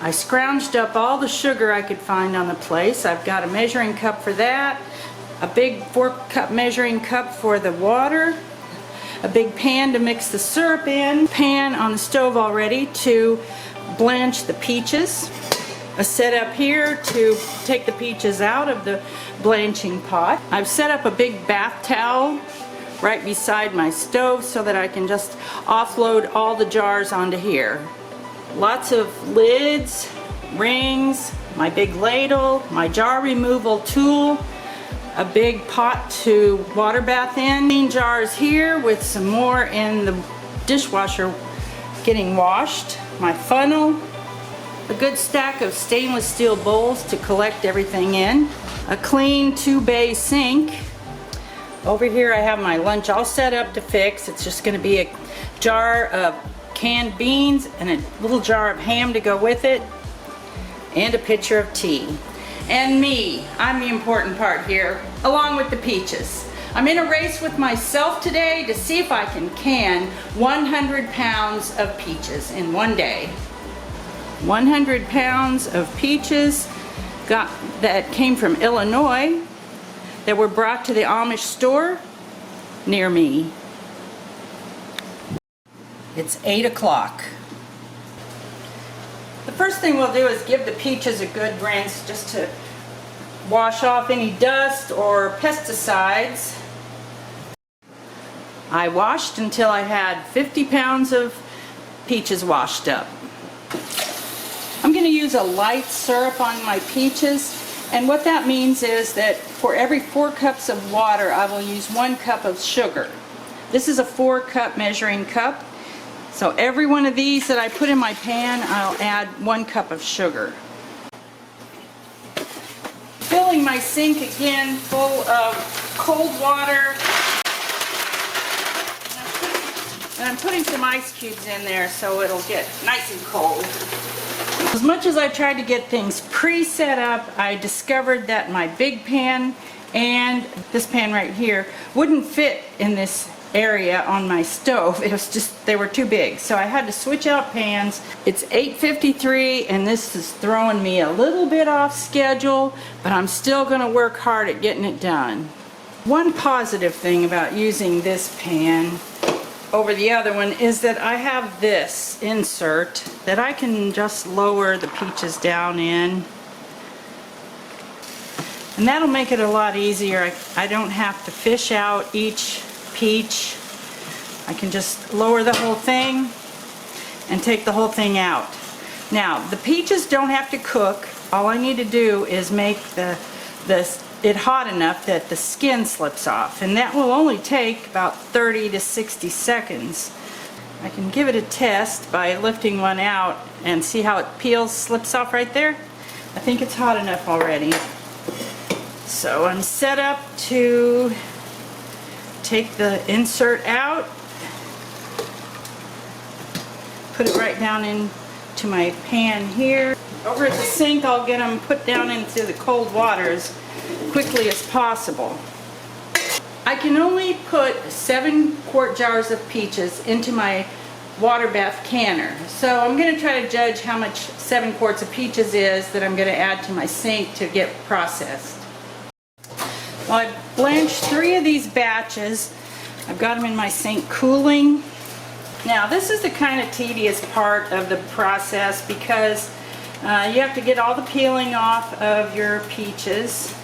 I scrounged up all the sugar I could find on the place. I've got a measuring cup for that, a big 4-cup measuring cup for the water, a big pan to mix the syrup in, pan on the stove already to blanch the peaches, a setup here to take the peaches out of the blanching pot. I've set up a big bath towel right beside my stove so that I can just offload all the jars onto here. Lots of lids, rings, my big ladle, my jar removal tool, a big pot to water bath in, clean jars here with some more in the dishwasher getting washed, my funnel, a good stack of stainless steel bowls to collect everything in, a clean 2-bay sink. Over here I have my lunch all set up to fix. It's just going to be a jar of canned beans and a little jar of ham to go with it, and a pitcher of tea. And me, I'm the important part here, along with the peaches. I'm in a race with myself today to see if I can 100 pounds of peaches in one day. 100 pounds of peaches that came from Illinois that were brought to the Amish store near me. It's 8 o'clock. The first thing we'll do is give the peaches a good rinse just to wash off any dust or pesticides. I washed until I had 50 pounds of peaches washed up. I'm going to use a light syrup on my peaches, and what that means is that for every 4 cups of water I will use 1 cup of sugar. This is a 4-cup measuring cup. So every one of these that I put in my pan, I'll add 1 cup of sugar. Filling my sink again full of cold water. And I'm putting some ice cubes in there so it'll get nice and cold. As much as I tried to get things pre-set up, I discovered that my big pan and this pan right here wouldn't fit in this area on my stove. It was just, they were too big, so I had to switch out pans. It's 8:53 and this is throwing me a little bit off schedule, but I'm still going to work hard at getting it done. One positive thing about using this pan over the other one is that I have this insert that I can just lower the peaches down in, and that'll make it a lot easier. I don't have to fish out each peach. I can just lower the whole thing and take the whole thing out. Now the peaches don't have to cook. All I need to do is make it hot enough that the skin slips off, and that will only take about 30 to 60 seconds. I can give it a test by lifting one out and see how it peels, slips off right there. I think it's hot enough already. So I'm set up to take the insert out, put it right down into my pan here. Over at the sink I'll get them put down into the cold water as quickly as possible. I can only put 7-quart jars of peaches into my water bath canner, so I'm going to try to judge how much 7 quarts of peaches is that I'm going to add to my sink to get processed. Well, I've blanched 3 of these batches. I've got them in my sink cooling. Now this is the kind of tedious part of the process because you have to get all the peeling off of your peaches.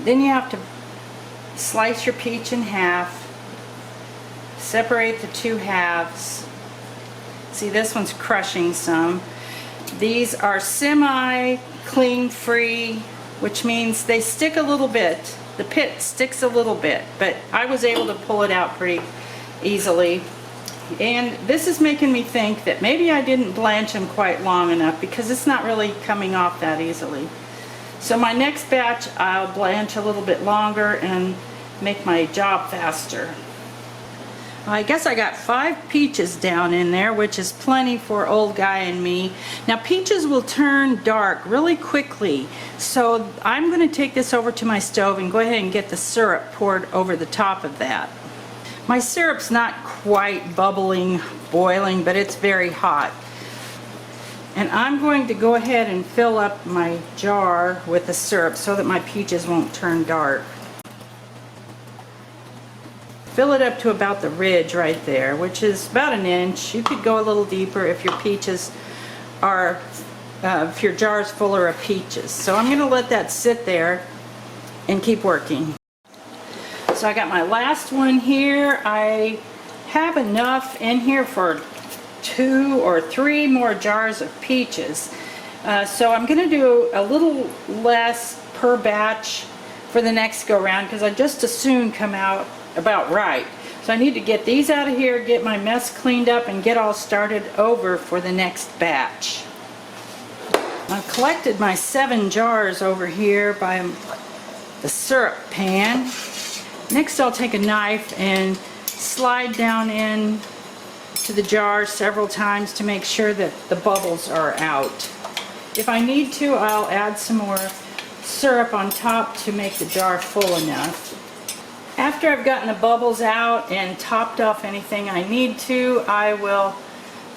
Then you have to slice your peach in half, separate the 2 halves. See, this one's crushing some. These are semi-clean free, which means they stick a little bit. The pit sticks a little bit, but I was able to pull it out pretty easily. And this is making me think that maybe I didn't blanch them quite long enough because it's not really coming off that easily. So my next batch I'll blanch a little bit longer and make my job faster. I guess I got 5 peaches down in there, which is plenty for old guy and me. Now peaches will turn dark really quickly, so I'm going to take this over to my stove and go ahead and get the syrup poured over the top of that. My syrup's not quite bubbling, boiling, but it's very hot. And I'm going to go ahead and fill up my jar with the syrup so that my peaches won't turn dark. Fill it up to about the ridge right there, which is about an inch. You could go a little deeper if your peaches are, if your jar is fuller of peaches. So I'm going to let that sit there and keep working. So I got my last one here. I have enough in here for 2 or 3 more jars of peaches. So I'm going to do a little less per batch for the next go round because I just as soon come out about right. So I need to get these out of here, get my mess cleaned up, and get all started over for the next batch. I've collected my 7 jars over here by the syrup pan. Next I'll take a knife and slide down in to the jar several times to make sure that the bubbles are out. If I need to, I'll add some more syrup on top to make the jar full enough. After I've gotten the bubbles out and topped off anything I need to, I will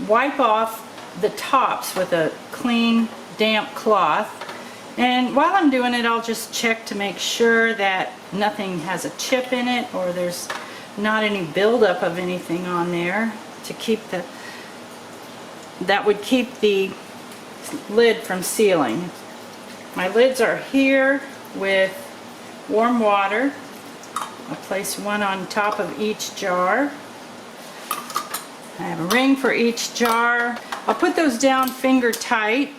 wipe off the tops with a clean, damp cloth. And while I'm doing it, I'll just check to make sure that nothing has a chip in it or there's not any buildup of anything on there to keep that would keep the lid from sealing. My lids are here with warm water. I'll place one on top of each jar. I have a ring for each jar. I'll put those down finger tight.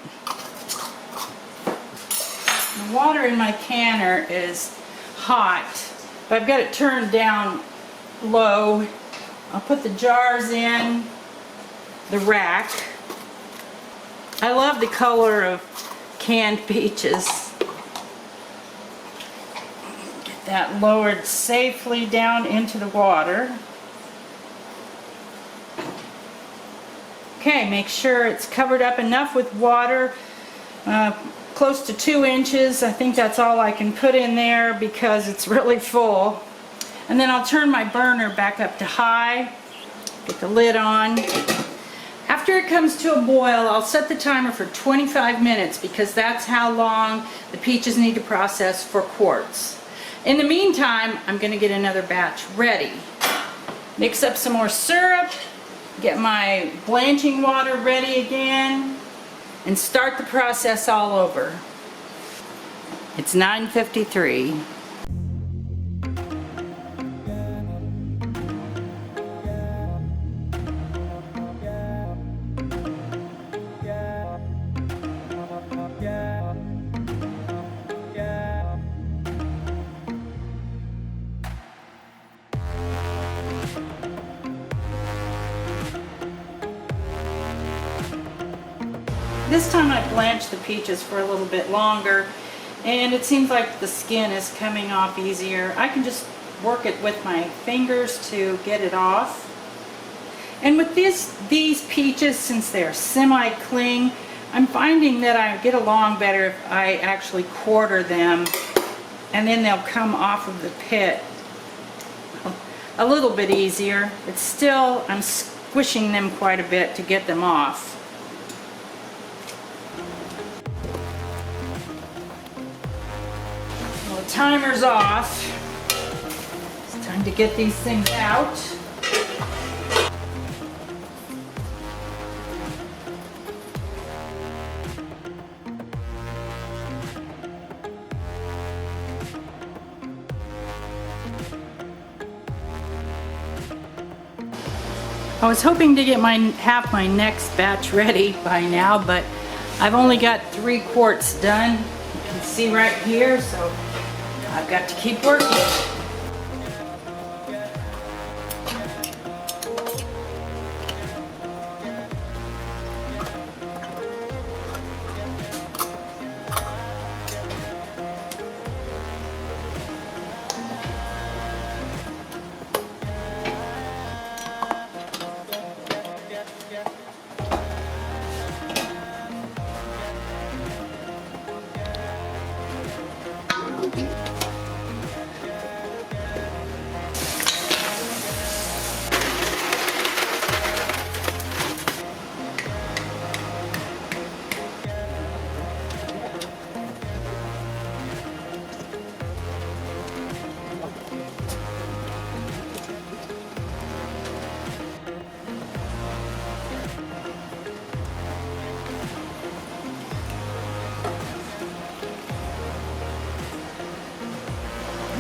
The water in my canner is hot, but I've got it turned down low. I'll put the jars in the rack. I love the color of canned peaches. Get that lowered safely down into the water. Okay, make sure it's covered up enough with water, close to 2 inches. I think that's all I can put in there because it's really full. And then I'll turn my burner back up to high, get the lid on. After it comes to a boil, I'll set the timer for 25 minutes because that's how long the peaches need to process for quarts. In the meantime, I'm going to get another batch ready. Mix up some more syrup, get my blanching water ready again, and start the process all over. It's 9:53. This time I blanched the peaches for a little bit longer, and it seems like the skin is coming off easier. I can just work it with my fingers to get it off. And with these peaches, since they're semi-cling, I'm finding that I get along better if I actually quarter them, and then they'll come off of the pit a little bit easier. But still, I'm squishing them quite a bit to get them off. Well, the timer's off. It's time to get these things out. I was hoping to get have my next batch ready by now, but I've only got 3 quarts done. You can see right here, so I've got to keep working.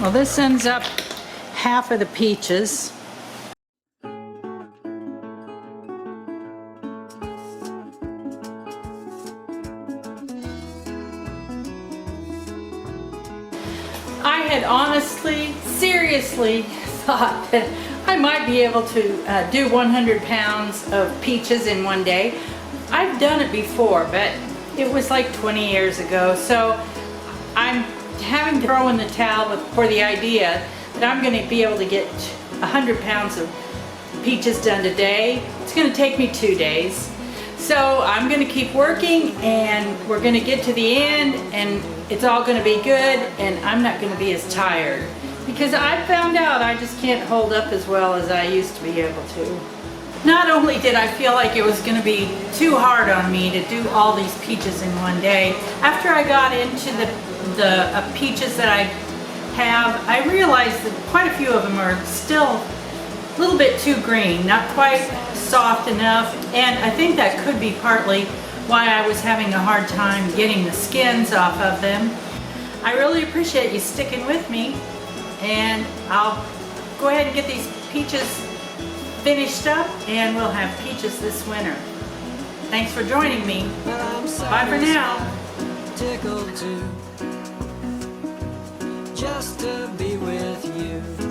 Well, this ends up half of the peaches. I had honestly, seriously thought that I might be able to do 100 pounds of peaches in one day. I've done it before, but it was like 20 years ago, so I'm having to throw in the towel for the idea that I'm going to be able to get 100 pounds of peaches done today. It's going to take me 2 days. So I'm going to keep working, and we're going to get to the end, and it's all going to be good, and I'm not going to be as tired. Because I found out I just can't hold up as well as I used to be able to. Not only did I feel like it was going to be too hard on me to do all these peaches in one day, after I got into the peaches that I have, I realized that quite a few of them are still a little bit too green, not quite soft enough, and I think that could be partly why I was having a hard time getting the skins off of them. I really appreciate you sticking with me, and I'll go ahead and get these peaches finished up, and we'll have peaches this winter. Thanks for joining me. Bye for now. Tickled too, just to be with you.